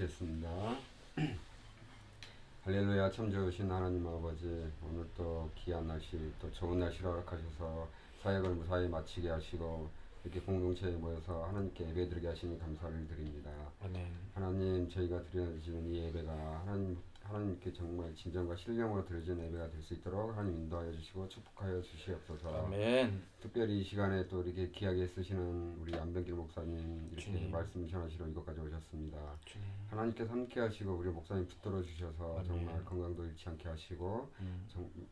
기도하겠습니다. 할렐루야. 참 좋으신 하나님 아버지, 오늘 또 귀한 날씨, 또 좋은 날씨를 허락하셔서 사역을 무사히 마치게 하시고 이렇게 공동체에 모여서 하나님께 예배드리게 하시니 감사를 드립니다. 아멘. 하나님, 저희가 드려지는 이 예배가 하나님께 정말 진정과 신령으로 드려지는 예배가 될 수 있도록 하나님 인도하여 주시고 축복하여 주시옵소서. 아멘. 특별히 이 시간에 또 이렇게 귀하게 쓰시는 우리 안병길 목사님 이렇게 주님. 말씀 전하시러 이곳까지 오셨습니다. 주님. 하나님께서 함께 하시고 우리 목사님 붙들어 주셔서 아멘. 정말 건강도 잃지 않게 하시고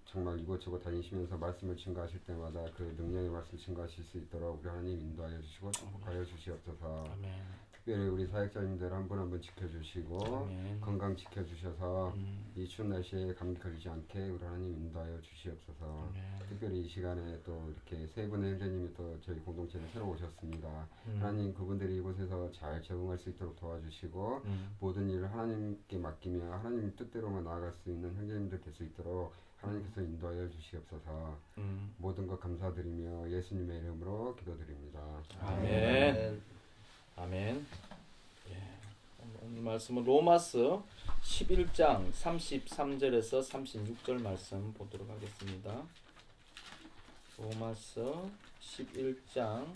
정말 이곳저곳 다니시면서 말씀을 증거하실 때마다 그 능력의 말씀 증거하실 수 있도록 우리 하나님 인도하여 주시고 축복하여 주시옵소서. 아멘. 특별히 우리 사역자님들 한 분 한 분 지켜주시고 아멘. 건강 지켜주셔서 이 추운 날씨에 감기 걸리지 않게 우리 하나님 인도하여 주시옵소서. 아멘. 특별히 이 시간에 또 이렇게 세 분의 형제님이 또 저희 공동체에 새로 오셨습니다. 하나님, 그분들이 이곳에서 잘 적응할 수 있도록 도와주시고 모든 일을 하나님께 맡기며 하나님 뜻대로만 나아갈 수 있는 형제님들 될 수 있도록 하나님께서 인도하여 주시옵소서. 모든 것 감사드리며 예수님의 이름으로 기도드립니다. 아멘. 아멘. 예. 오늘 말씀은 로마서 11장 33절에서 36절 말씀 보도록 하겠습니다. 로마서 11장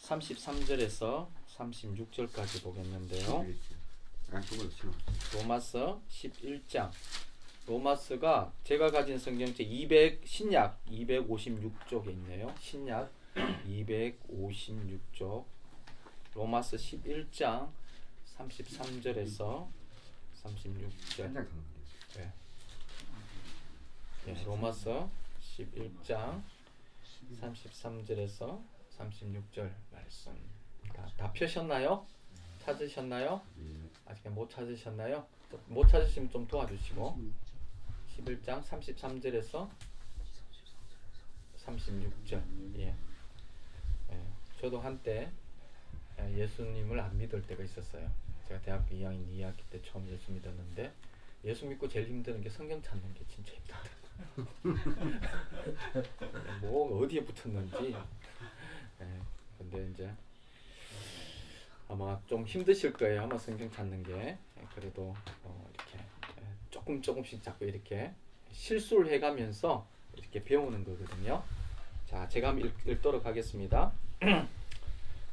33절에서 36절까지 보겠는데요. 로마서 11장. 로마서가 제가 가진 성경책 신약 256쪽에 있네요. 신약 256쪽. 로마서 11장 33절에서 36절. 네. 네, 로마서 11장 33절에서 36절 말씀. 다 펴셨나요? 찾으셨나요? 아직 못 찾으셨나요? 못 찾으시면 좀 도와주시고. 11장 33절에서 36절. 예. 예. 저도 한때 예수님을 안 믿을 때가 있었어요. 제가 대학교 2학년 2학기 때 처음 예수 믿었는데, 예수 믿고 제일 힘드는 게 성경 찾는 게 진짜 힘들더라고요. 뭐 어디에 붙었는지. 예. 근데 이제 아마 좀 힘드실 거예요. 아마 성경 찾는 게. 예. 그래도 이렇게 조금씩 자꾸 이렇게 실수를 해가면서 이렇게 배우는 거거든요. 자, 제가 한번 읽도록 하겠습니다.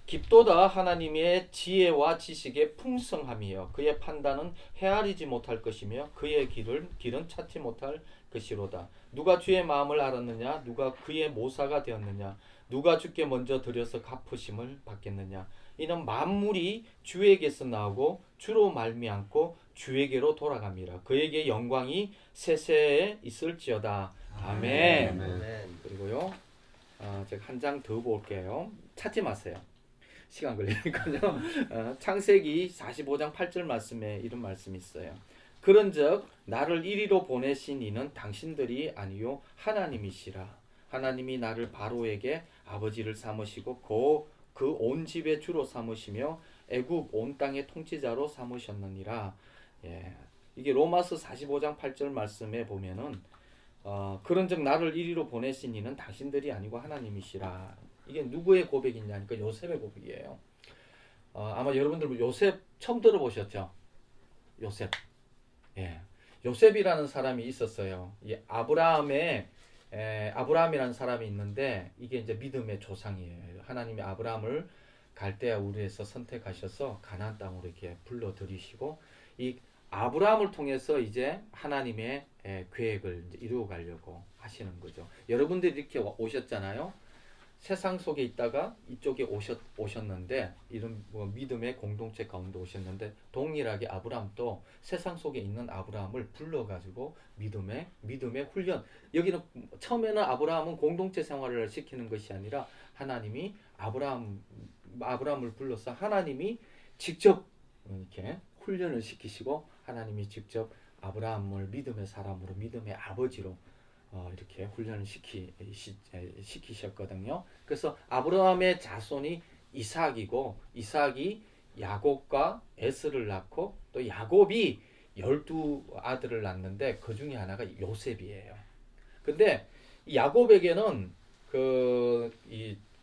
깊도다 하나님의 지혜와 지식의 풍성함이여 그의 판단은 헤아리지 못할 것이며 그의 길은 찾지 못할 것이로다. 누가 주의 마음을 알았느냐? 누가 그의 모사가 되었느냐? 누가 주께 먼저 드려서 갚으심을 받겠느냐? 이는 만물이 주에게서 나오고 주로 말미암고 주에게로 돌아갑니다. 그에게 영광이 세세에 있을지어다. 아멘. 아멘. 그리고요, 제가 한 장 더 볼게요. 찾지 마세요. 시간 걸리니까요. 창세기 45장 8절 말씀에 이런 말씀이 있어요. 그런즉 나를 이리로 보내신 이는 당신들이 아니요 하나님이시라. 하나님이 나를 바로에게 아버지를 삼으시고 그 온 집의 주로 삼으시며 애굽 온 땅의 통치자로 삼으셨느니라. 예. 이게 로마서 45장 8절 말씀에 보면은 그런즉 나를 이리로 보내신 이는 당신들이 아니고 하나님이시라. 이게 누구의 고백이냐니까 요셉의 고백이에요. 아마 여러분들 요셉 처음 들어보셨죠? 요셉. 예. 요셉이라는 사람이 있었어요. 이 아브라함이라는 사람이 있는데 이게 이제 믿음의 조상이에요. 하나님이 아브라함을 갈대아 우르에서 선택하셔서 가나안 땅으로 이렇게 불러들이시고 이 아브라함을 통해서 이제 하나님의 계획을 이제 이루어 가려고 하시는 거죠. 여러분들이 이렇게 오셨잖아요. 세상 속에 있다가 이쪽에 오셨는데 이런 믿음의 공동체 가운데 오셨는데 동일하게 아브라함도 세상 속에 있는 아브라함을 불러가지고 믿음의 훈련. 여기는 처음에는 아브라함은 공동체 생활을 시키는 것이 아니라 하나님이 아브라함을 불러서 하나님이 직접 이렇게 훈련을 시키시고 하나님이 직접 아브라함을 믿음의 사람으로 믿음의 아버지로 이렇게 훈련을 시키셨거든요. 그래서 아브라함의 자손이 이삭이고 이삭이 야곱과 에스를 낳고 또 야곱이 12아들을 낳는데 그 중에 하나가 요셉이에요. 근데 야곱에게는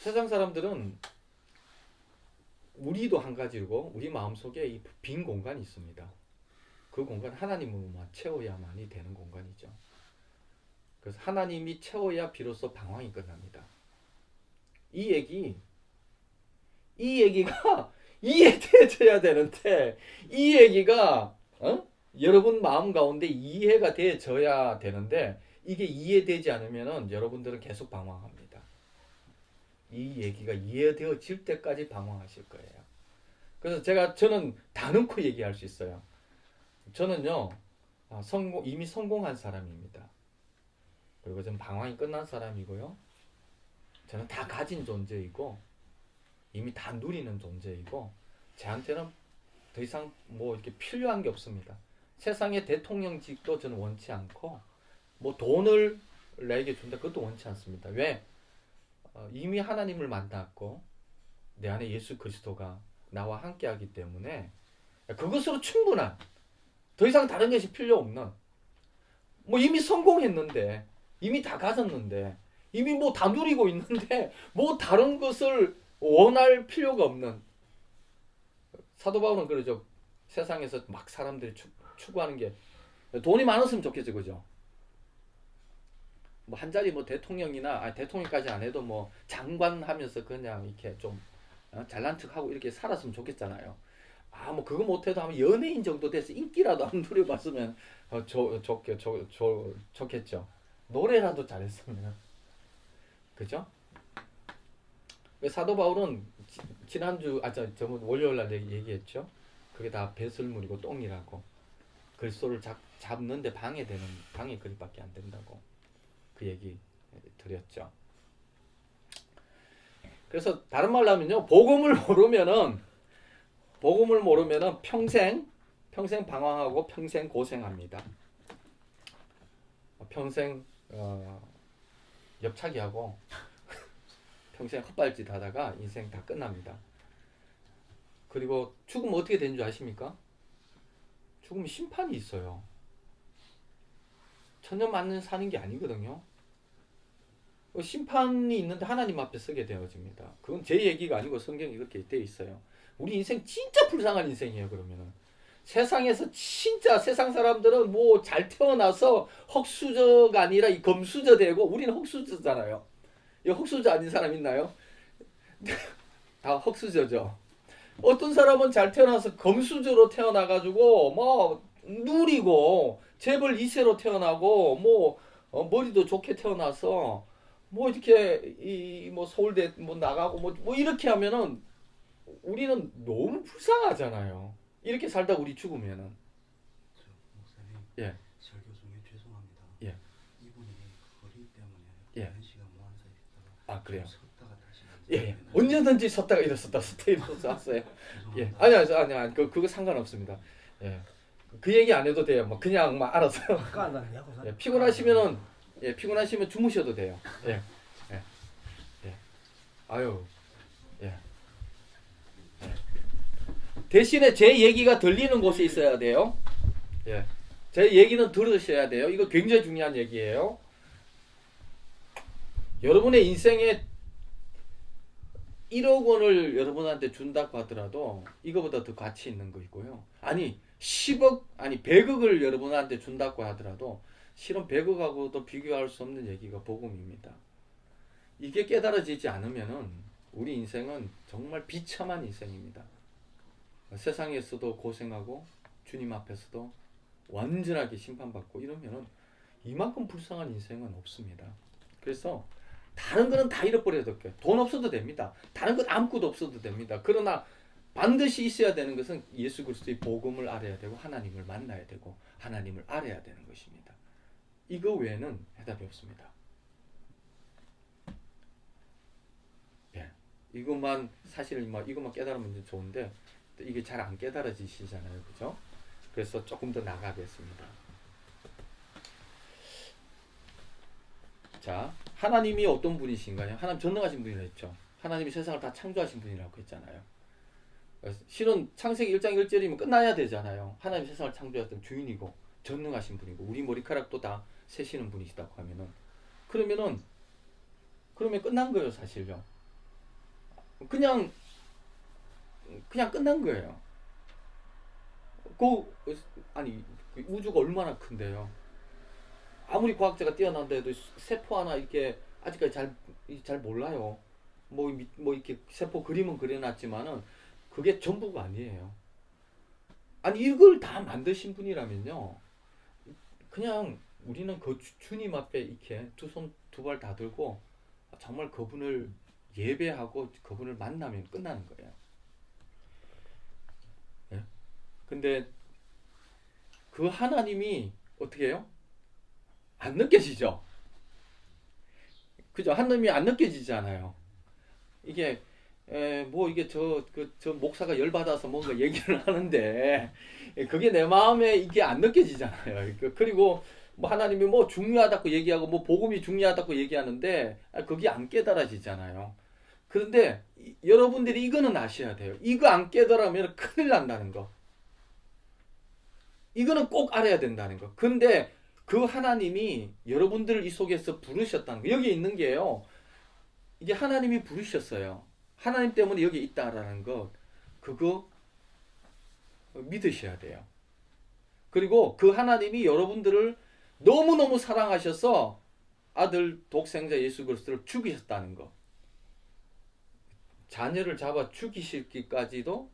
세상 사람들은 우리도 한 가지고 우리 마음속에 이 빈 공간이 있습니다. 그 공간 하나님으로만 채워야만이 되는 공간이죠. 그래서 하나님이 채워야 비로소 방황이 끝납니다. 이 얘기가 이해되어야 되는데 이 얘기가 여러분 마음 가운데 이해가 되어야 되는데 이게 이해되지 않으면은 여러분들은 계속 방황합니다. 이 얘기가 이해되어질 때까지 방황하실 거예요. 그래서 저는 다 넣고 얘기할 수 있어요. 저는요 이미 성공한 사람입니다. 그리고 저는 방황이 끝난 사람이고요. 저는 다 가진 존재이고 이미 다 누리는 존재이고 저한테는 더 이상 뭐 이렇게 필요한 게 없습니다. 세상의 대통령직도 저는 원치 않고 뭐 돈을 나에게 준다 그것도 원치 않습니다. 왜? 이미 하나님을 만났고 내 안에 예수 그리스도가 나와 함께하기 때문에 그것으로 충분한 더 이상 다른 것이 필요 없는 뭐 이미 성공했는데 이미 다 가졌는데 이미 뭐 다 누리고 있는데 뭐 다른 것을 원할 필요가 없는 사도 바울은 그러죠. 세상에서 막 사람들이 추구하는 게 돈이 많았으면 좋겠죠, 그죠? 뭐 한 자리 뭐 대통령이나 대통령까지 안 해도 뭐 장관 하면서 그냥 이렇게 좀 잘난 척하고 이렇게 살았으면 좋겠잖아요. 뭐 그거 못해도 하면 연예인 정도 돼서 인기라도 안 누려봤으면 좋겠죠. 노래라도 잘했으면 그죠? 사도 바울은 지난주 저번 월요일날 얘기했죠. 그게 다 배설물이고 똥이라고 글소를 잡는데 방해되는 방해거리밖에 안 된다고 그 얘기 드렸죠. 그래서 다른 말로 하면요, 복음을 모르면은 평생 방황하고 평생 고생합니다. 평생 옆차기하고 평생 헛발질 하다가 인생 다 끝납니다. 그리고 죽으면 어떻게 되는 줄 아십니까? 죽으면 심판이 있어요. 천년만년 사는 게 아니거든요. 심판이 있는데 하나님 앞에 서게 되어집니다. 그건 제 얘기가 아니고 성경이 그렇게 되어 있어요. 우리 인생 진짜 불쌍한 인생이에요. 그러면은 세상에서 진짜 세상 사람들은 뭐 잘 태어나서 흙수저가 아니라 이 금수저 되고 우리는 흙수저잖아요. 이 흙수저 아닌 사람 있나요? 다 흙수저죠. 어떤 사람은 잘 태어나서 금수저로 태어나가지고 뭐 누리고 재벌 2세로 태어나고 뭐 머리도 좋게 태어나서 뭐 이렇게 뭐 서울대 뭐 나가고 뭐 이렇게 하면은 우리는 너무 불쌍하잖아요. 이렇게 살다 우리 죽으면은. 목사님. 예. 설교 중에 죄송합니다. 예. 이분이 거리 때문에 예. 한 시간 모한 사이 있다가 그래요. 섰다가 다시 예. 언제든지 섰다가 일어섰다 왔어요. 예. 아니 그거 상관없습니다. 예. 그 얘기 안 해도 돼요. 뭐 그냥 막 알아서. 예. 피곤하시면 주무셔도 돼요. 예. 예. 예. 아유. 예. 대신에 제 얘기가 들리는 곳에 있어야 돼요. 예. 제 얘기는 들으셔야 돼요. 이거 굉장히 중요한 얘기예요. 여러분의 인생에 1억 원을 여러분한테 준다고 하더라도 이거보다 더 가치 있는 거 있고요. 아니 10억 아니 100억을 여러분한테 준다고 하더라도 실은 100억하고도 비교할 수 없는 얘기가 복음입니다. 이게 깨달아지지 않으면은 우리 인생은 정말 비참한 인생입니다. 세상에서도 고생하고 주님 앞에서도 완전하게 심판받고 이러면은 이만큼 불쌍한 인생은 없습니다. 그래서 다른 거는 다 잃어버려도 돼요. 돈 없어도 됩니다. 다른 건 아무것도 없어도 됩니다. 그러나 반드시 있어야 되는 것은 예수 그리스도의 복음을 알아야 되고 하나님을 만나야 되고 하나님을 알아야 되는 것입니다. 이거 외에는 해답이 없습니다. 예, 이것만 사실 이것만 깨달으면 좋은데 이게 잘 안 깨달아지시잖아요, 그죠? 그래서 조금 더 나가겠습니다. 자, 하나님이 어떤 분이신가요? 하나님 전능하신 분이라 했죠. 하나님이 세상을 다 창조하신 분이라고 했잖아요. 실은 창세기 1장 1절이면 끝나야 되잖아요. 하나님 세상을 창조했던 주인이고 전능하신 분이고 우리 머리카락도 다 세시는 분이시다고 하면은 그러면 끝난 거예요, 사실요. 그냥 끝난 거예요. 아니 그 우주가 얼마나 큰데요. 아무리 과학자가 뛰어난다 해도 세포 하나 이렇게 아직까지 잘 몰라요. 뭐 이렇게 세포 그림은 그려놨지만은 그게 전부가 아니에요. 아니 이걸 다 만드신 분이라면요. 그냥 우리는 그 주님 앞에 이렇게 두 손 두 발 다 들고 정말 그분을 예배하고 그분을 만나면 끝나는 거예요. 예? 근데 그 하나님이 어떻게 해요? 안 느껴지죠? 그죠? 하나님이 안 느껴지잖아요. 이게 이게 저 목사가 열받아서 뭔가 얘기를 하는데 그게 내 마음에 이게 안 느껴지잖아요. 그리고 뭐 하나님이 뭐 중요하다고 얘기하고 뭐 복음이 중요하다고 얘기하는데 그게 안 깨달아지잖아요. 그런데 여러분들이 이거는 아셔야 돼요. 이거 안 깨달으면 큰일 난다는 거. 이거는 꼭 알아야 된다는 거. 근데 그 하나님이 여러분들을 이 속에서 부르셨다는 거. 여기 있는 게요. 이게 하나님이 부르셨어요. 하나님 때문에 여기 있다라는 것. 그거 믿으셔야 돼요. 그리고 그 하나님이 여러분들을 너무너무 사랑하셔서 아들 독생자 예수 그리스도를 죽이셨다는 거. 자녀를 잡아 죽이시기까지도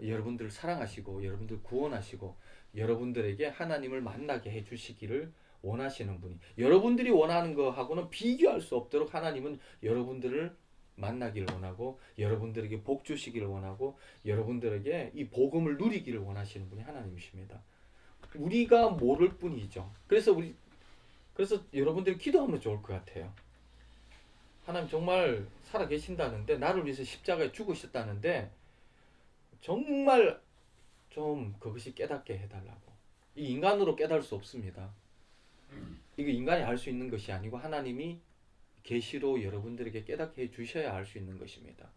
여러분들을 사랑하시고 여러분들 구원하시고 여러분들에게 하나님을 만나게 해주시기를 원하시는 분이, 여러분들이 원하는 거하고는 비교할 수 없도록 하나님은 여러분들을 만나기를 원하고 여러분들에게 복 주시기를 원하고 여러분들에게 이 복음을 누리기를 원하시는 분이 하나님이십니다. 우리가 모를 뿐이죠. 그래서 여러분들이 기도하면 좋을 것 같아요. 하나님 정말 살아 계신다는데, 나를 위해서 십자가에 죽으셨다는데 정말 좀 그것이 깨닫게 해달라고. 이 인간으로 깨달을 수 없습니다. 이거 인간이 알 수 있는 것이 아니고 하나님이 계시로 여러분들에게 깨닫게 해 주셔야 알 수 있는 것입니다.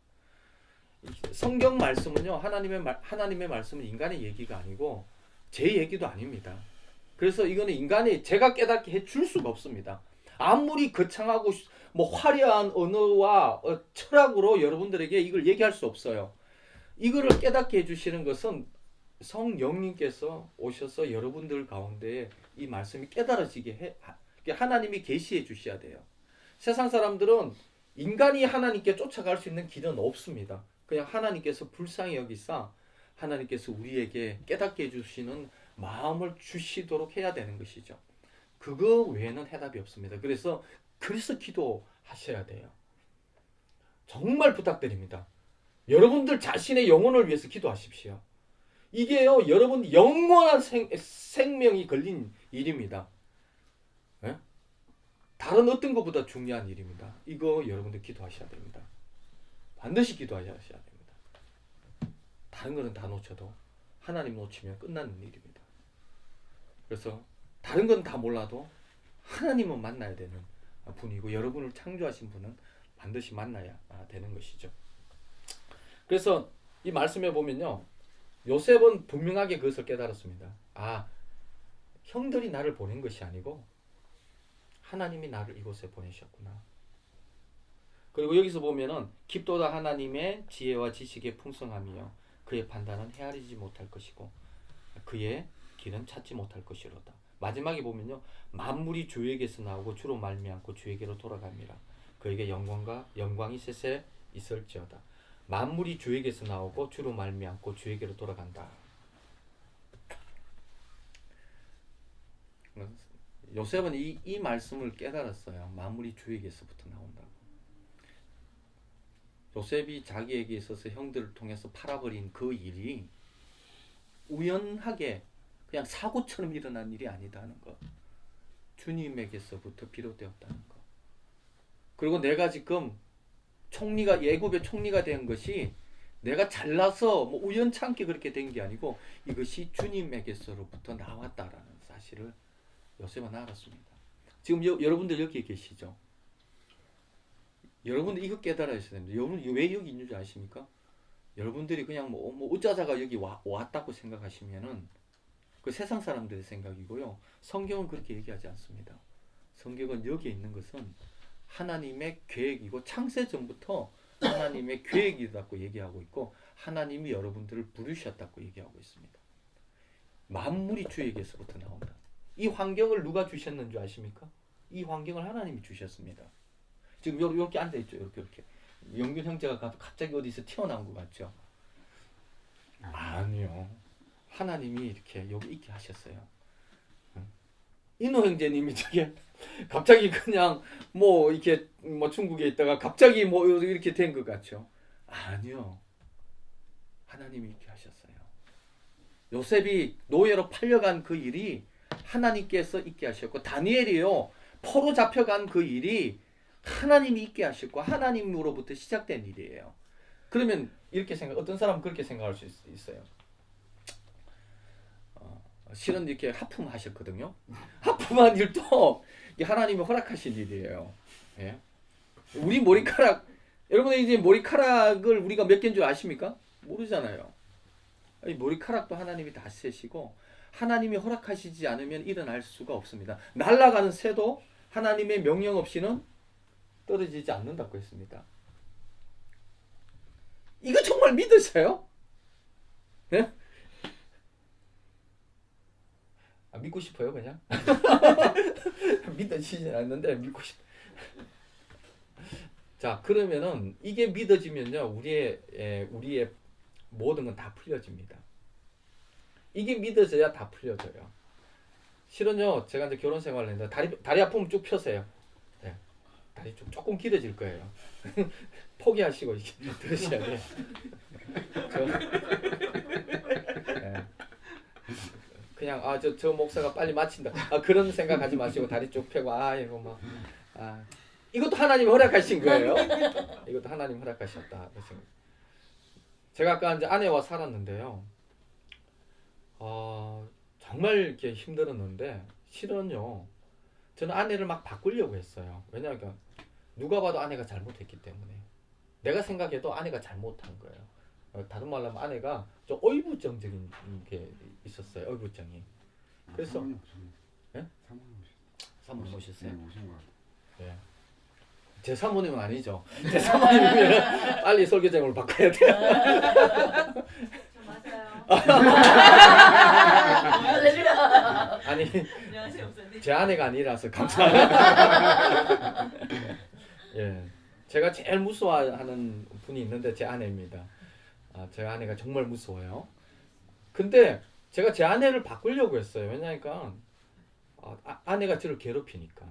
성경 말씀은요, 하나님의 말씀은 인간의 얘기가 아니고 제 얘기도 아닙니다. 그래서 이거는 인간이 제가 깨닫게 해 줄 수가 없습니다. 아무리 거창하고 뭐 화려한 언어와 철학으로 여러분들에게 이걸 얘기할 수 없어요. 이거를 깨닫게 해주시는 것은 성령님께서 오셔서 여러분들 가운데 이 말씀이 깨달아지게 하나님이 계시해 주셔야 돼요. 세상 사람들은 인간이 하나님께 쫓아갈 수 있는 길은 없습니다. 그냥 하나님께서 불쌍히 여기사 하나님께서 우리에게 깨닫게 해주시는 마음을 주시도록 해야 되는 것이죠. 그거 외에는 해답이 없습니다. 그래서 기도하셔야 돼요. 정말 부탁드립니다. 여러분들 자신의 영혼을 위해서 기도하십시오. 이게요, 여러분 영원한 생명이 걸린 일입니다. 예? 다른 어떤 것보다 중요한 일입니다. 이거 여러분들 기도하셔야 됩니다. 반드시 기도하셔야 됩니다. 다른 거는 다 놓쳐도 하나님 놓치면 끝나는 일입니다. 그래서 다른 건 다 몰라도 하나님은 만나야 되는 분이고 여러분을 창조하신 분은 반드시 만나야 되는 것이죠. 그래서 이 말씀에 보면요, 요셉은 분명하게 그것을 깨달았습니다. 형들이 나를 보낸 것이 아니고 하나님이 나를 이곳에 보내셨구나. 그리고 여기서 보면은 깊도다 하나님의 지혜와 지식의 풍성함이요 그의 판단은 헤아리지 못할 것이고 그의 길은 찾지 못할 것이로다. 마지막에 보면요, 만물이 주에게서 나오고 주로 말미암고 주에게로 돌아갑니다. 그에게 영광이 세세 있을지어다. 만물이 주에게서 나오고 주로 말미암고 주에게로 돌아간다. 요셉은 이 말씀을 깨달았어요. 만물이 주에게서부터 나온다고. 요셉이 자기에게 있어서 형들을 통해서 팔아버린 그 일이 우연하게 그냥 사고처럼 일어난 일이 아니다는 것. 주님에게서부터 비롯되었다는 것. 그리고 내가 지금 예굽의 총리가 된 것이 내가 잘나서 뭐 우연찮게 그렇게 된 게 아니고 이것이 주님에게서로부터 나왔다라는 사실을 요셉은 알았습니다. 지금 여러분들 여기 계시죠? 여러분들 이거 깨달아야 됩니다. 여러분 왜 여기 있는 줄 아십니까? 여러분들이 그냥 뭐 어쩌다가 여기 왔다고 생각하시면은 그 세상 사람들의 생각이고요. 성경은 그렇게 얘기하지 않습니다. 성경은 여기에 있는 것은 하나님의 계획이고 창세 전부터 하나님의 계획이라고 얘기하고 있고 하나님이 여러분들을 부르셨다고 얘기하고 있습니다. 만물이 주에게서부터 나온다. 이 환경을 누가 주셨는 줄 아십니까? 이 환경을 하나님이 주셨습니다. 지금 이렇게 앉아 있죠. 이렇게. 영균 형제가 갑자기 어디서 튀어나온 것 같죠? 아니요. 하나님이 이렇게 여기 있게 하셨어요. 인호 형제님이 저게 갑자기 그냥 뭐 이렇게 뭐 중국에 있다가 갑자기 뭐 이렇게 된 것 같죠? 아니요. 하나님이 있게 하셨어요. 요셉이 노예로 팔려간 그 일이 하나님께서 있게 하셨고 다니엘이요. 포로 잡혀간 그 일이 하나님이 있게 하셨고 하나님으로부터 시작된 일이에요. 그러면 이렇게 어떤 사람은 그렇게 생각할 수 있어요. 실은 이렇게 하품하셨거든요. 하품한 일도 하나님이 허락하신 일이에요. 예? 우리 머리카락, 여러분 이제 머리카락을 우리가 몇 개인 줄 아십니까? 모르잖아요. 이 머리카락도 하나님이 다 세시고 하나님이 허락하시지 않으면 일어날 수가 없습니다. 날아가는 새도 하나님의 명령 없이는 떨어지지 않는다고 했습니다. 이거 정말 믿으세요? 예? 믿고 싶어요, 그냥? 믿어지진 않는데 믿고 싶. 자, 그러면은 이게 믿어지면요, 우리의 모든 건 다 풀려집니다. 이게 믿어져야 다 풀려져요. 실은요, 제가 이제 결혼 생활을 했는데 다리 아프면 쭉 펴세요. 네. 다리 조금 길어질 거예요. 포기하시고 들으셔야 돼요. 네. 그냥 저 목사가 빨리 마친다. 그런 생각하지 마시고 다리 쭉 펴고 이거 뭐 이것도 하나님 허락하신 거예요. 이것도 하나님 허락하셨다. 제가 아까 이제 아내와 살았는데요. 정말 이렇게 힘들었는데 실은요. 저는 아내를 막 바꾸려고 했어요. 왜냐하면 누가 봐도 아내가 잘못했기 때문에 내가 생각해도 아내가 잘못한 거예요. 다른 말로 하면 아내가 좀 어이부정적인 게 있었어요. 어이부정이. 그래서 예? 사모님 오셨어요? 네, 오신 것 같아요. 예. 제 사모님은 아니죠. 제 사모님이면 빨리 설교장을 바꿔야 돼요. 아니 제 아내가 아니라서 감사합니다. 예, 제가 제일 무서워하는 분이 있는데 제 아내입니다. 제 아내가 정말 무서워요. 근데 제가 제 아내를 바꾸려고 했어요. 왜냐니까 아내가 저를 괴롭히니까.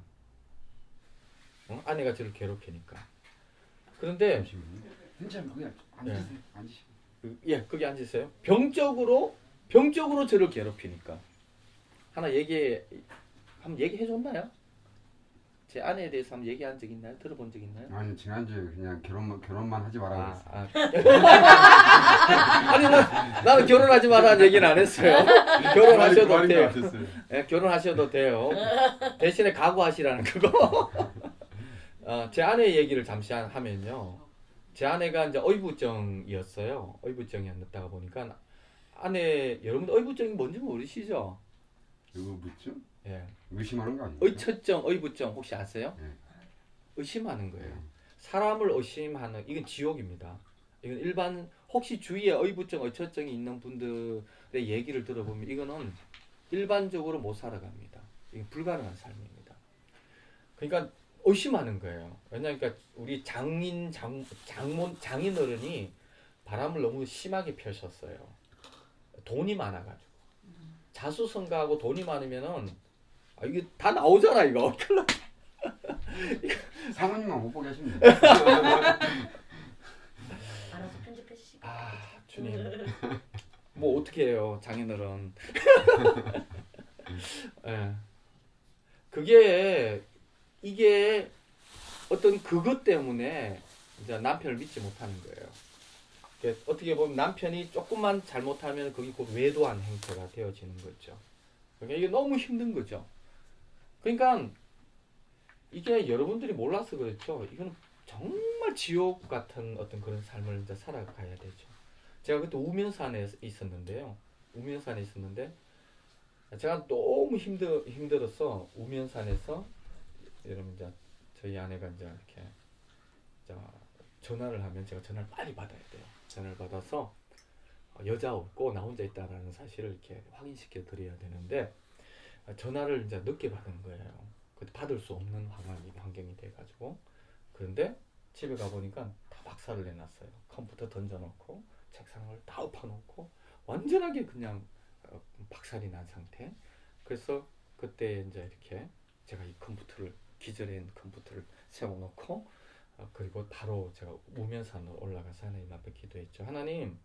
아내가 저를 괴롭히니까. 그런데 잠시만요. 괜찮아요. 그냥 앉으세요. 앉으시고. 예, 거기 앉으세요. 병적으로 저를 괴롭히니까. 하나 한번 얘기해 줬나요? 제 아내에 대해서 한번 얘기한 적 있나요? 들어본 적 있나요? 아니 지난주에 그냥 결혼만 하지 말라고 그랬어요. 아니 나는 결혼하지 말라는 얘기는 안 했어요. 결혼하셔도 돼요. 예, 결혼하셔도 돼요. 대신에 각오하시라는 그거. 제 아내 얘기를 잠시 하면요. 제 아내가 이제 어이부정이었어요. 어이부정이었다가 보니까 여러분 어이부정이 뭔지 모르시죠? 이거 묻죠? 예. 의심하는 거 아니에요? 의처증, 어이부정 혹시 아세요? 네. 의심하는 거예요. 사람을 의심하는 이건 지옥입니다. 이건 일반 혹시 주위에 어이부정, 의처증이 있는 분들의 얘기를 들어보면 이거는 일반적으로 못 살아갑니다. 이건 불가능한 삶입니다. 그러니까 의심하는 거예요. 왜냐하면 우리 장인 어른이 바람을 너무 심하게 펴셨어요. 돈이 많아가지고 자수성가하고 돈이 많으면은 이게 다 나오잖아 이거. 사모님만 못 보게 하시면 돼요. 알아서 편집해 주시고. 주님. 뭐 어떻게 해요 장인어른. 예. 이게 어떤 그것 때문에 이제 남편을 믿지 못하는 거예요. 어떻게 보면 남편이 조금만 잘못하면 그게 곧 외도한 행태가 되어지는 거죠. 그러니까 이게 너무 힘든 거죠. 그러니까 이게 여러분들이 몰라서 그렇죠. 이건 정말 지옥 같은 어떤 그런 삶을 이제 살아가야 되죠. 제가 그때 우면산에 있었는데요. 제가 너무 힘들어서 우면산에서 여러분 이제 저희 아내가 이제 이렇게 전화를 하면 제가 전화를 빨리 받아야 돼요. 전화를 받아서 여자 없고 나 혼자 있다라는 사실을 이렇게 확인시켜 드려야 되는데 전화를 이제 늦게 받은 거예요. 그때 받을 수 없는 환경이 돼가지고 그런데 집에 가보니까 다 박살을 내놨어요. 컴퓨터 던져놓고 책상을 다 엎어놓고 완전하게 그냥 박살이 난 상태. 그래서 그때 이제 이렇게 제가 이 컴퓨터를 기절한 컴퓨터를 세워놓고 그리고 바로 제가 우면산으로 올라가서 하나님 앞에 기도했죠. 하나님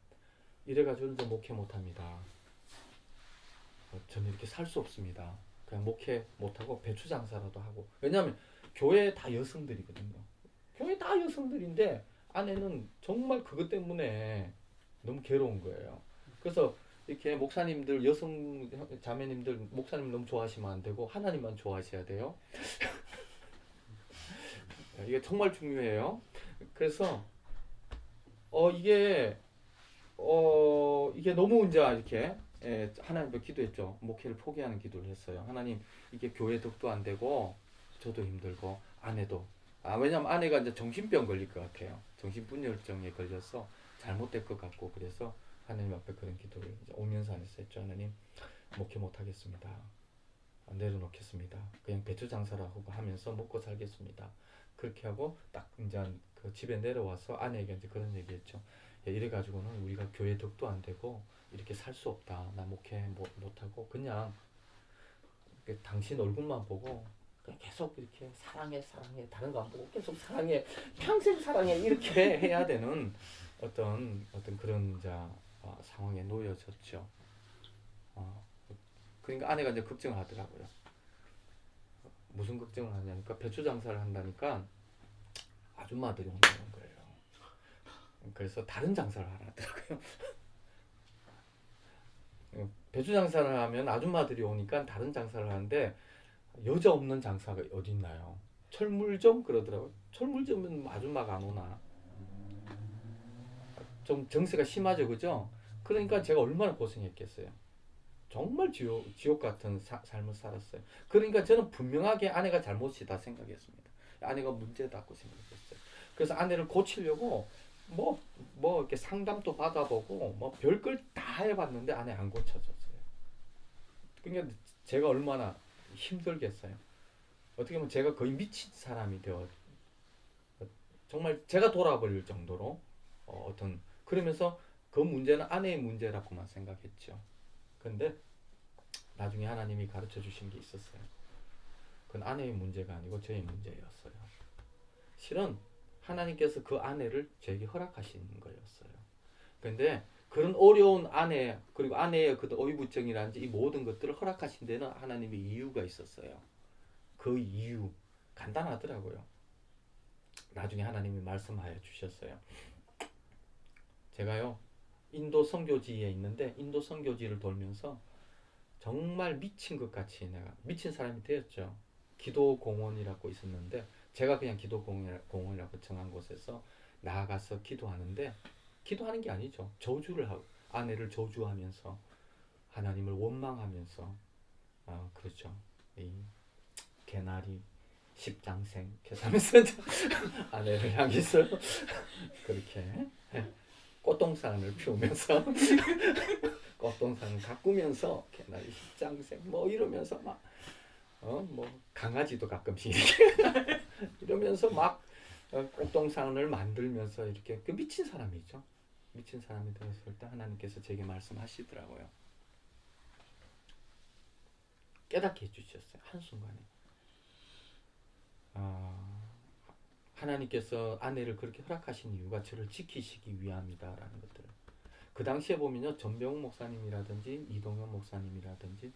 이래가지고 이제 목회 못합니다. 저는 이렇게 살 수 없습니다. 그냥 목회 못하고 배추 장사라도 하고. 왜냐하면 교회 다 여성들이거든요. 교회 다 여성들인데 아내는 정말 그것 때문에 너무 괴로운 거예요. 그래서 이렇게 목사님들 여성 자매님들 목사님 너무 좋아하시면 안 되고 하나님만 좋아하셔야 돼요. 이게 정말 중요해요. 그래서 이게 너무 이제 이렇게 하나님께 기도했죠. 목회를 포기하는 기도를 했어요. 하나님 이게 교회 덕도 안 되고 저도 힘들고 아내도 왜냐면 아내가 이제 정신병 걸릴 것 같아요. 정신분열증에 걸려서 잘못될 것 같고 그래서 하나님 앞에 그런 기도를 이제 오면산에서 했죠. 하나님 목회 못하겠습니다. 내려놓겠습니다. 그냥 배추 장사라고 하면서 먹고 살겠습니다. 그렇게 하고 딱 이제 그 집에 내려와서 아내에게 이제 그런 얘기했죠. 이래가지고는 우리가 교회 덕도 안 되고 이렇게 살 수 없다. 나 목회 못하고 그냥 당신 얼굴만 보고 그냥 계속 이렇게 사랑해 다른 거 안 보고 계속 사랑해 평생 사랑해 이렇게 해야 되는 어떤 그런 상황에 놓여졌죠. 그러니까 아내가 이제 걱정을 하더라고요. 무슨 걱정을 하냐니까 배추 장사를 한다니까 아줌마들이 온다는 거예요. 그래서 다른 장사를 하더라고요. 배추 장사를 하면 아줌마들이 오니까 다른 장사를 하는데 여자 없는 장사가 어디 있나요? 철물점 그러더라고요. 철물점은 아줌마가 안 오나? 좀 정세가 심하죠, 그죠? 그러니까 제가 얼마나 고생했겠어요. 정말 지옥 같은 삶을 살았어요. 그러니까 저는 분명하게 아내가 잘못이다 생각했습니다. 아내가 문제다고 생각했어요. 그래서 아내를 고치려고 뭐 이렇게 상담도 받아보고 뭐 별걸 다 해봤는데 아내 안 고쳐졌어요. 그러니까 제가 얼마나 힘들겠어요. 어떻게 보면 제가 거의 미친 사람이 되어 정말 제가 돌아버릴 정도로 그러면서 그 문제는 아내의 문제라고만 생각했죠. 근데 나중에 하나님이 가르쳐 주신 게 있었어요. 그건 아내의 문제가 아니고 저의 문제였어요. 실은 하나님께서 그 아내를 저에게 허락하신 거였어요. 근데 그런 어려운 아내 그리고 아내의 그 오이부증이라든지 이 모든 것들을 허락하신 데는 하나님의 이유가 있었어요. 그 이유 간단하더라고요. 나중에 하나님이 말씀하여 주셨어요. 제가요 인도 선교지에 있는데 인도 선교지를 돌면서 정말 미친 것 같이 내가 미친 사람이 되었죠. 기도 공원이라고 있었는데 제가 그냥 기도 공원이라고 정한 곳에서 나아가서 기도하는데 기도하는 게 아니죠. 저주를 하고 아내를 저주하면서 하나님을 원망하면서 그렇죠. 이 개나리 십장생 이렇게 하면서 아내를 향해서 그렇게 꽃동산을 피우면서 꽃동산을 가꾸면서 개나리 십장생 뭐 이러면서 막 뭐 강아지도 가끔씩 이렇게 이러면서 막 꽃동산을 만들면서 이렇게 그 미친 사람이죠. 미친 사람이 되었을 때 하나님께서 제게 말씀하시더라고요. 깨닫게 해주셨어요. 한순간에. 하나님께서 아내를 그렇게 허락하신 이유가 저를 지키시기 위함이다라는 것들. 그 당시에 보면요, 전병욱 목사님이라든지 이동현 목사님이라든지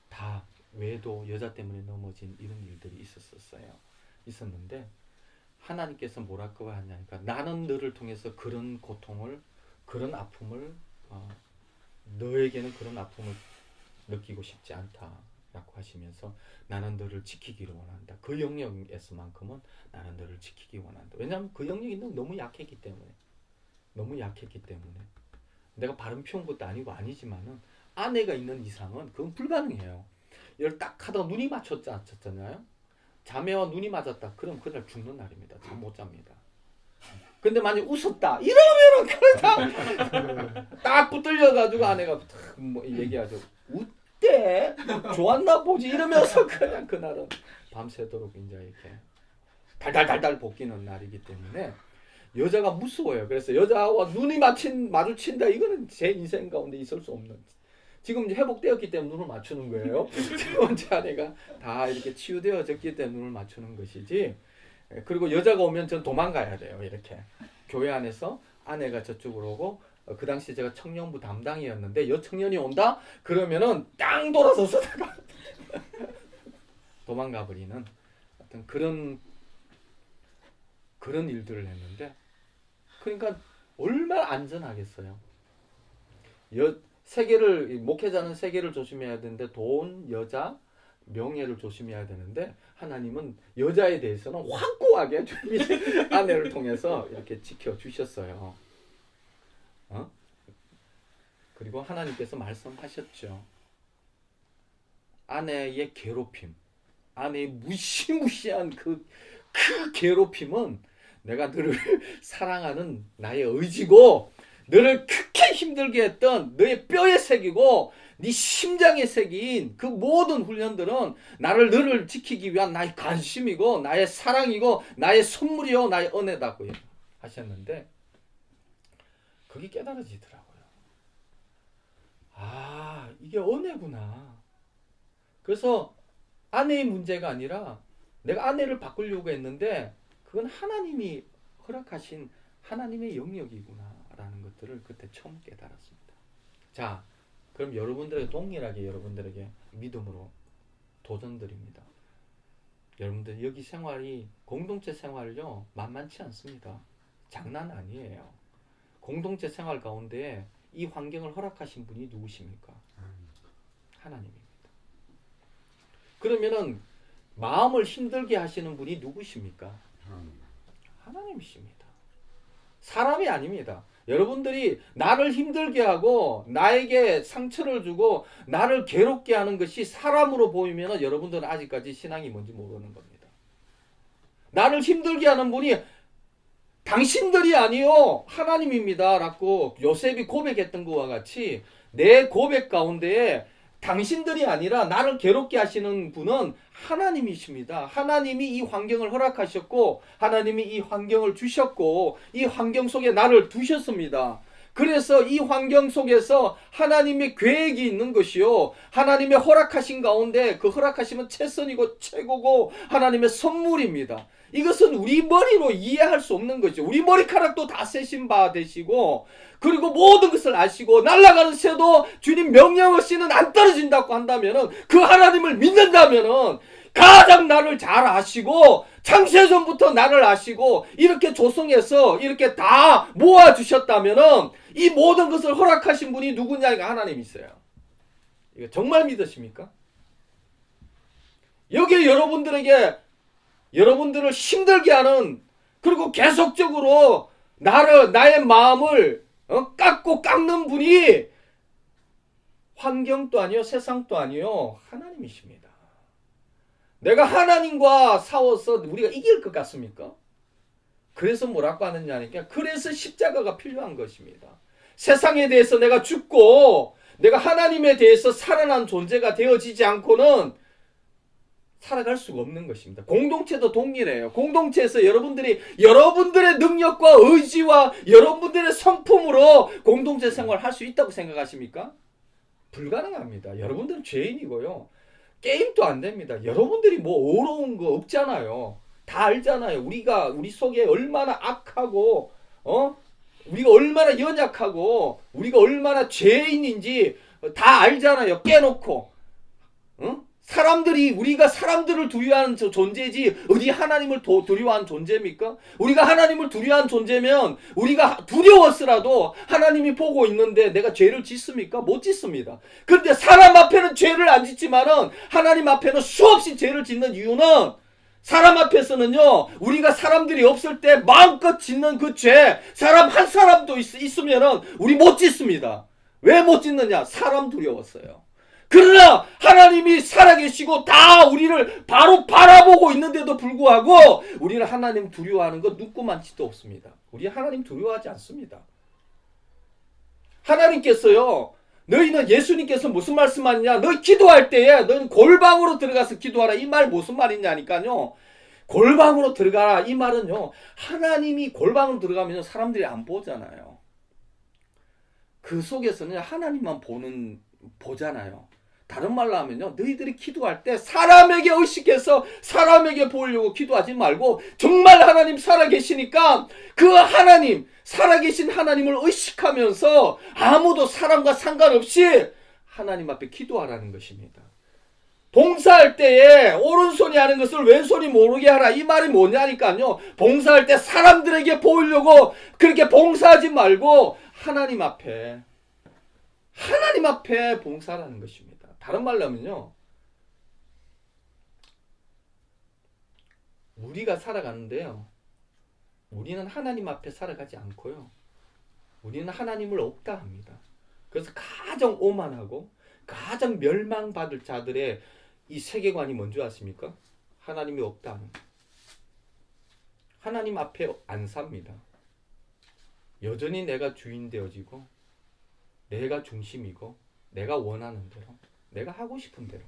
다 외도 여자 때문에 넘어진 이런 일들이 있었는데 하나님께서 뭐라고 하냐니까 나는 너를 통해서 그런 고통을 그런 아픔을 너에게는 그런 아픔을 느끼고 싶지 않다라고 하시면서 나는 너를 지키기를 원한다. 그 영역에서만큼은 나는 너를 지키기 원한다. 왜냐하면 그 영역이 너무 약했기 때문에 내가 바른 피운 것도 아니고 아니지만은 아내가 있는 이상은 그건 불가능해요. 이걸 딱 하다가 눈이 맞췄잖아요. 자매와 눈이 맞았다. 그럼 그날 죽는 날입니다. 잠 못 잡니다. 근데 만약 웃었다 이러면은 그냥 딱 붙들려가지고 아내가 뭐 얘기하죠. 웃대? 좋았나 보지 이러면서 그냥 그날은 밤새도록 이제 이렇게 달달달달 볶이는 날이기 때문에 여자가 무서워요. 그래서 여자와 눈이 마주친다 이거는 제 인생 가운데 있을 수 없는. 지금 이제 회복되었기 때문에 눈을 맞추는 거예요. 세 번째 아내가 다 이렇게 치유되어졌기 때문에 눈을 맞추는 것이지. 그리고 여자가 오면 전 도망가야 돼요. 이렇게 교회 안에서 아내가 저쪽으로 오고 그 당시 제가 청년부 담당이었는데 여청년이 온다 그러면은 땅 돌아서서 도망가 버리는 어떤 그런 일들을 했는데 그러니까 얼마나 안전하겠어요. 세계를 목회자는 세계를 조심해야 되는데 돈, 여자, 명예를 조심해야 되는데 하나님은 여자에 대해서는 확고하게 아내를 통해서 이렇게 지켜주셨어요. 그리고 하나님께서 말씀하셨죠. 아내의 괴롭힘, 아내의 무시무시한 그 괴롭힘은 내가 너를 사랑하는 나의 의지고 너를 크게 힘들게 했던 너의 뼈에 새기고 네 심장에 새긴 그 모든 훈련들은 너를 지키기 위한 나의 관심이고 나의 사랑이고 나의 선물이요 나의 은혜다고 하셨는데 그게 깨달아지더라고요. 아, 이게 은혜구나. 그래서 아내의 문제가 아니라 내가 아내를 바꾸려고 했는데 그건 하나님이 허락하신 하나님의 영역이구나 라는 것들을 그때 처음 깨달았습니다. 자, 그럼 여러분들에게 동일하게 여러분들에게 믿음으로 도전드립니다. 여러분들 여기 생활이 공동체 생활요 만만치 않습니다. 장난 아니에요. 공동체 생활 가운데 이 환경을 허락하신 분이 누구십니까? 하나님입니다. 그러면은 마음을 힘들게 하시는 분이 누구십니까? 하나님이십니다. 사람이 아닙니다. 여러분들이 나를 힘들게 하고 나에게 상처를 주고 나를 괴롭게 하는 것이 사람으로 보이면 여러분들은 아직까지 신앙이 뭔지 모르는 겁니다. 나를 힘들게 하는 분이 당신들이 아니요 하나님입니다 라고 요셉이 고백했던 것과 같이 내 고백 가운데에 당신들이 아니라 나를 괴롭게 하시는 분은 하나님이십니다. 하나님이 이 환경을 허락하셨고 하나님이 이 환경을 주셨고 이 환경 속에 나를 두셨습니다. 그래서 이 환경 속에서 하나님의 계획이 있는 것이요 하나님의 허락하신 가운데 그 허락하심은 최선이고 최고고 하나님의 선물입니다. 이것은 우리 머리로 이해할 수 없는 거죠. 우리 머리카락도 다 세신 바 되시고 그리고 모든 것을 아시고 날아가는 새도 주님 명령 없이는 안 떨어진다고 한다면은 그 하나님을 믿는다면은 가장 나를 잘 아시고 창세전부터 나를 아시고 이렇게 조성해서 이렇게 다 모아주셨다면은 이 모든 것을 허락하신 분이 누구냐가 하나님이세요. 이거 정말 믿으십니까? 여기에 여러분들을 힘들게 하는 그리고 계속적으로 나의 마음을 깎는 분이 환경도 아니요 세상도 아니요 하나님이십니다. 내가 하나님과 싸워서 우리가 이길 것 같습니까? 그래서 뭐라고 하느냐니까 그래서 십자가가 필요한 것입니다. 세상에 대해서 내가 죽고 내가 하나님에 대해서 살아난 존재가 되어지지 않고는 살아갈 수가 없는 것입니다. 공동체도 동일해요. 공동체에서 여러분들의 능력과 의지와 여러분들의 성품으로 공동체 생활을 할 수 있다고 생각하십니까? 불가능합니다. 여러분들은 죄인이고요. 게임도 안 됩니다. 여러분들이 뭐 어려운 거 없잖아요. 다 알잖아요. 우리 속에 얼마나 악하고 우리가 얼마나 연약하고 우리가 얼마나 죄인인지 다 알잖아요. 깨놓고 우리가 사람들을 두려워하는 존재지 어디 하나님을 두려워하는 존재입니까? 우리가 하나님을 두려워하는 존재면 우리가 두려웠으라도 하나님이 보고 있는데 내가 죄를 짓습니까? 못 짓습니다. 그런데 사람 앞에는 죄를 안 짓지만은 하나님 앞에는 수없이 죄를 짓는 이유는 사람 앞에서는요 우리가 사람들이 없을 때 마음껏 짓는 그 죄 사람 한 사람도 있으면은 우리 못 짓습니다. 왜 못 짓느냐? 사람 두려웠어요. 그러나 하나님이 살아계시고 다 우리를 바로 바라보고 있는데도 불구하고 우리는 하나님 두려워하는 것 눈꼽만치도 없습니다. 우리 하나님 두려워하지 않습니다. 하나님께서요, 너희는 예수님께서 무슨 말씀하느냐, 너희 기도할 때에 너희는 골방으로 들어가서 기도하라. 이 말 무슨 말이냐니까요. 골방으로 들어가라. 이 말은요, 하나님이 골방으로 들어가면 사람들이 안 보잖아요. 그 속에서는 하나님만 보잖아요. 다른 말로 하면요, 너희들이 기도할 때 사람에게 의식해서 사람에게 보이려고 기도하지 말고 정말 하나님 살아계시니까 그 하나님, 살아계신 하나님을 의식하면서 아무도 사람과 상관없이 하나님 앞에 기도하라는 것입니다. 봉사할 때에 오른손이 하는 것을 왼손이 모르게 하라. 이 말이 뭐냐니까요. 봉사할 때 사람들에게 보이려고 그렇게 봉사하지 말고 하나님 앞에 봉사하라는 것입니다. 다른 말로 하면요, 우리가 살아가는데요, 우리는 하나님 앞에 살아가지 않고요, 우리는 하나님을 없다 합니다. 그래서 가장 오만하고 가장 멸망받을 자들의 이 세계관이 뭔지 아십니까? 하나님이 없다 하는 거예요. 하나님 앞에 안 삽니다. 여전히 내가 주인 되어지고 내가 중심이고 내가 원하는 대로, 내가 하고 싶은 대로.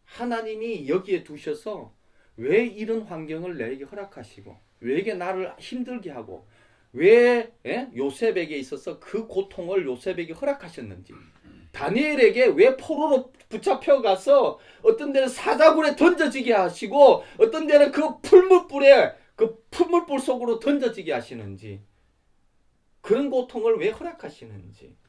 하나님이 여기에 두셔서 왜 이런 환경을 내게 허락하시고 왜 이게 나를 힘들게 하고 왜 요셉에게 있어서 그 고통을 요셉에게 허락하셨는지, 다니엘에게 왜 포로로 붙잡혀가서 어떤 데는 사자굴에 던져지게 하시고 어떤 데는 그 풀물불 속으로 던져지게 하시는지, 그런 고통을 왜 허락하시는지.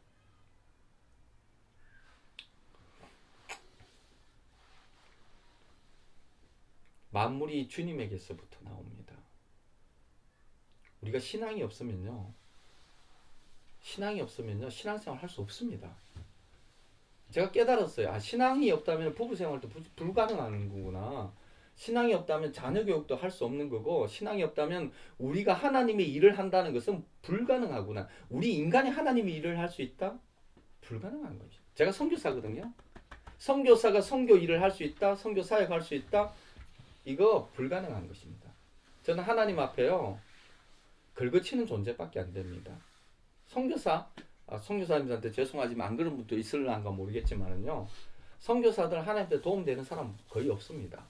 만물이 주님에게서부터 나옵니다. 우리가 신앙이 없으면요, 신앙생활 할 수 없습니다. 제가 깨달았어요. 신앙이 없다면 부부생활도 불가능한 거구나. 신앙이 없다면 자녀교육도 할 수 없는 거고, 신앙이 없다면 우리가 하나님의 일을 한다는 것은 불가능하구나. 우리 인간이 하나님의 일을 할 수 있다? 불가능한 거죠. 제가 선교사거든요. 선교사가 선교 일을 할 수 있다? 선교 사역할 수 있다? 이거 불가능한 것입니다. 저는 하나님 앞에요, 긁어치는 존재밖에 안 됩니다. 선교사님들한테 죄송하지만 안 그런 분도 있을란가 모르겠지만은요, 선교사들 하나님한테 도움되는 사람 거의 없습니다.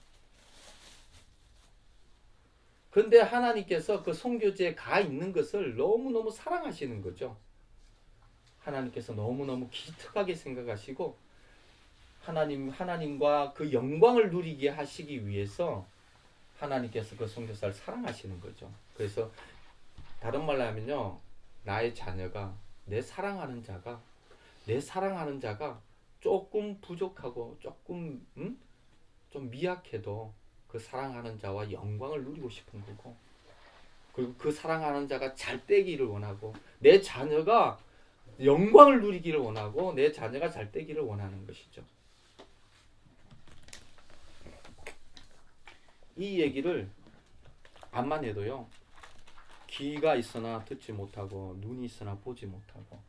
그런데 하나님께서 그 선교지에 가 있는 것을 너무너무 사랑하시는 거죠. 하나님께서 너무너무 기특하게 생각하시고 하나님과 그 영광을 누리게 하시기 위해서 하나님께서 그 선교사를 사랑하시는 거죠. 그래서 다른 말로 하면요, 나의 자녀가, 내 사랑하는 자가 조금 부족하고 조금 좀 미약해도 그 사랑하는 자와 영광을 누리고 싶은 거고, 그리고 그 사랑하는 자가 잘 되기를 원하고, 내 자녀가 영광을 누리기를 원하고, 내 자녀가 잘 되기를 원하는 것이죠. 이 얘기를 암만 해도요, 귀가 있으나 듣지 못하고 눈이 있으나 보지 못하고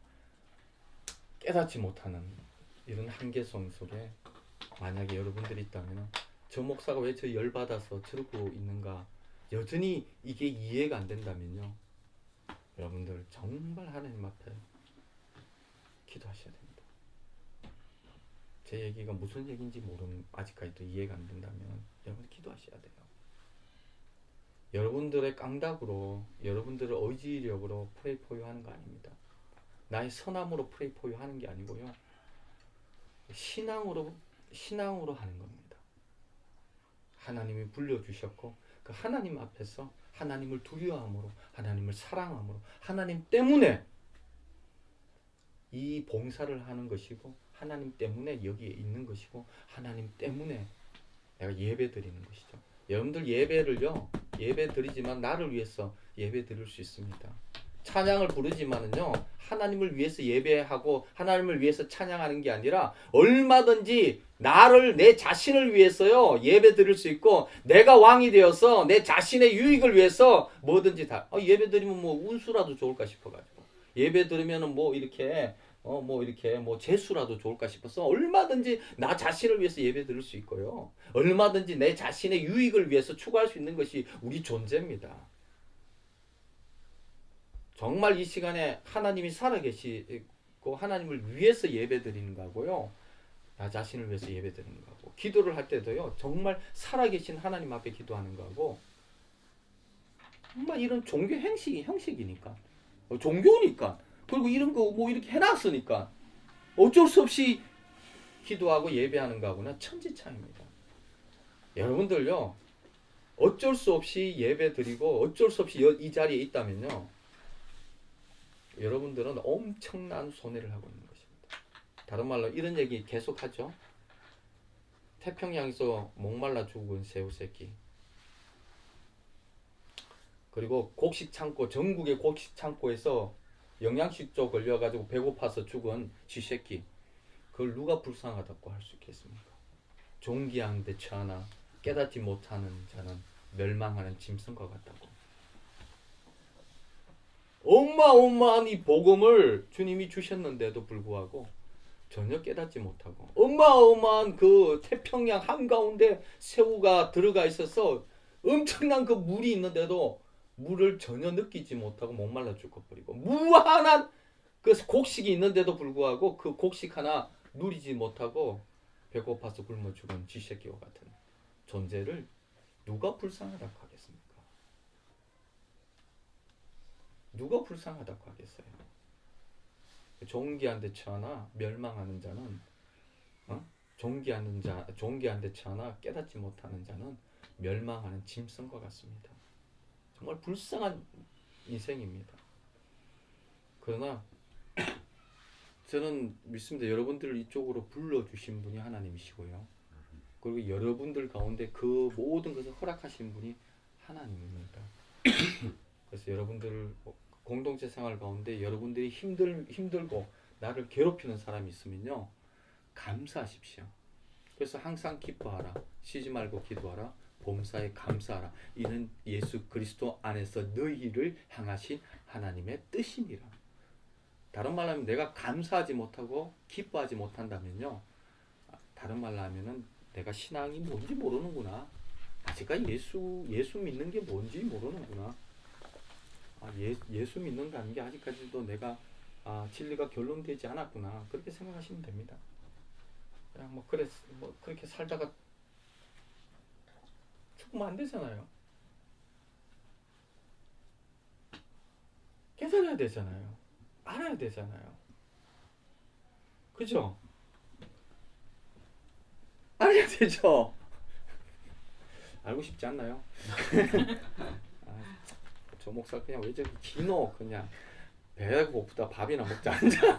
깨닫지 못하는 이런 한계성 속에 만약에 여러분들이 있다면, 저 목사가 왜 저 열받아서 저러고 있는가, 여전히 이게 이해가 안 된다면요, 여러분들 정말 하나님 앞에 기도하셔야 됩니다. 제 얘기가 무슨 얘기인지 아직까지도 이해가 안 된다면 여러분 기도하셔야 돼요. 여러분들의 깡닥으로, 여러분들의 의지력으로 프레이 포유 하는 거 아닙니다. 나의 선함으로 프레이 포유 하는 게 아니고요, 신앙으로 하는 겁니다. 하나님이 불러주셨고 그 하나님 앞에서 하나님을 두려워함으로, 하나님을 사랑함으로, 하나님 때문에 이 봉사를 하는 것이고, 하나님 때문에 여기에 있는 것이고, 하나님 때문에 내가 예배 드리는 것이죠. 여러분들 예배 드리지만 나를 위해서 예배 드릴 수 있습니다. 찬양을 부르지만은요, 하나님을 위해서 예배하고 하나님을 위해서 찬양하는 게 아니라 얼마든지 내 자신을 위해서요 예배 드릴 수 있고, 내가 왕이 되어서 내 자신의 유익을 위해서 뭐든지 다 예배 드리면 뭐 운수라도 좋을까 싶어가지고, 예배 드리면은 뭐 이렇게 뭐 이렇게 뭐 재수라도 좋을까 싶어서 얼마든지 나 자신을 위해서 예배 드릴 수 있고요. 얼마든지 내 자신의 유익을 위해서 추구할 수 있는 것이 우리 존재입니다. 정말 이 시간에 하나님이 살아계시고 하나님을 위해서 예배 드리는 거고요. 나 자신을 위해서 예배 드리는 거고, 기도를 할 때도요. 정말 살아계신 하나님 앞에 기도하는 거고, 정말 이런 종교 형식이니까, 종교니까, 그리고 이런 거 뭐 이렇게 해놨으니까 어쩔 수 없이 기도하고 예배하는 거하고는 천지차이입니다. 여러분들요, 어쩔 수 없이 예배 드리고 어쩔 수 없이 이 자리에 있다면요, 여러분들은 엄청난 손해를 하고 있는 것입니다. 다른 말로 이런 얘기 계속하죠. 태평양에서 목말라 죽은 새우새끼, 그리고 곡식 창고, 전국의 곡식 창고에서 영양실조 걸려가지고 배고파서 죽은 쥐새끼, 그걸 누가 불쌍하다고 할 수 있겠습니까? 존귀한 데 처하나 깨닫지 못하는 자는 멸망하는 짐승과 같다고. 어마어마한 이 복음을 주님이 주셨는데도 불구하고 전혀 깨닫지 못하고, 어마어마한 그 태평양 한가운데 새우가 들어가 있어서 엄청난 그 물이 있는데도 물을 전혀 느끼지 못하고 목말라 죽어버리고, 무한한 그 곡식이 있는데도 불구하고 그 곡식 하나 누리지 못하고 배고파서 굶어 죽은 쥐새끼와 같은 존재를 누가 불쌍하다고 하겠습니까? 누가 불쌍하다고 하겠어요? 존귀한 데 처하나 멸망하는 자는, 존귀한 데 처하나 깨닫지 못하는 자는 멸망하는 짐승과 같습니다. 정말 불쌍한 인생입니다. 그러나 저는 믿습니다. 여러분들을 이쪽으로 불러주신 분이 하나님이시고요. 그리고 여러분들 가운데 그 모든 것을 허락하신 분이 하나님입니다. 그래서 여러분들 공동체 생활 가운데 여러분들이 힘들고 나를 괴롭히는 사람이 있으면요, 감사하십시오. 그래서 항상 기뻐하라, 쉬지 말고 기도하라, 범사에 감사하라. 이는 예수 그리스도 안에서 너희를 향하신 하나님의 뜻이니라. 다른 말로 하면 내가 감사하지 못하고 기뻐하지 못한다면요, 다른 말로 하면은 내가 신앙이 뭔지 모르는구나. 아직까지 예수 믿는 게 뭔지 모르는구나. 예수 믿는다는 게 아직까지도 내가 진리가 결론되지 않았구나. 그렇게 생각하시면 됩니다. 그냥 그렇게 살다가 죽으면 안 되잖아요. 깨달아야 되잖아요. 알아야 되잖아요. 그죠? 알아야 되죠? 알고 싶지 않나요? 저 목사 그냥 왜 저렇게 기노, 그냥 배가 고프다 밥이나 먹자 앉아.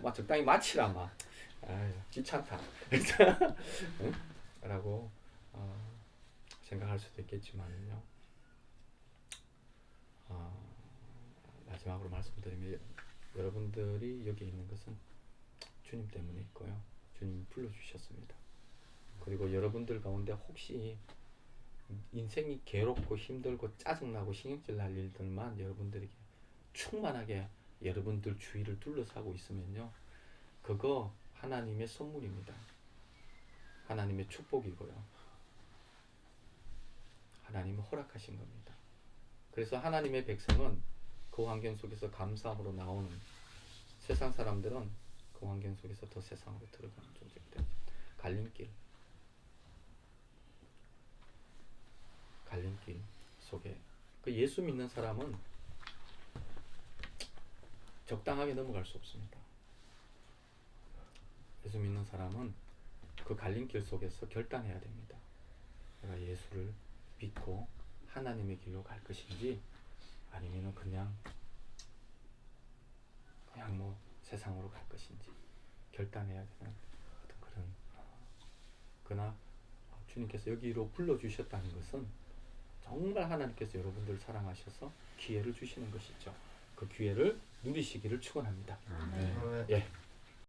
막 적당히 마치라 막. 아유, 귀찮다. 응? 라고 생각할 수도 있겠지만요. 마지막으로 말씀드리면 여러분들이 여기 있는 것은 주님 때문에 있고요. 주님이 불러주셨습니다. 그리고 여러분들 가운데 혹시 인생이 괴롭고 힘들고 짜증나고 신경질 날 일들만 여러분들에게 충만하게 여러분들 주위를 둘러싸고 있으면요, 그거 하나님의 선물입니다. 하나님의 축복이고요. 하나님이 허락하신 겁니다. 그래서 하나님의 백성은 그 환경 속에서 감사함으로 나오는, 세상 사람들은 그 환경 속에서 더 세상으로 들어가는 존재가 되죠. 갈림길 속에 그 예수 믿는 사람은 적당하게 넘어갈 수 없습니다. 예수 믿는 사람은 그 갈림길 속에서 결단해야 됩니다. 내가 예수를 믿고 하나님의 길로 갈 것인지, 아니면 그냥 뭐 세상으로 갈 것인지 결단해야 되는 그런. 그러나 주님께서 여기로 불러주셨다는 것은 정말 하나님께서 여러분들을 사랑하셔서 기회를 주시는 것이죠. 그 기회를 누리시기를 축원합니다. 네. 네. 예.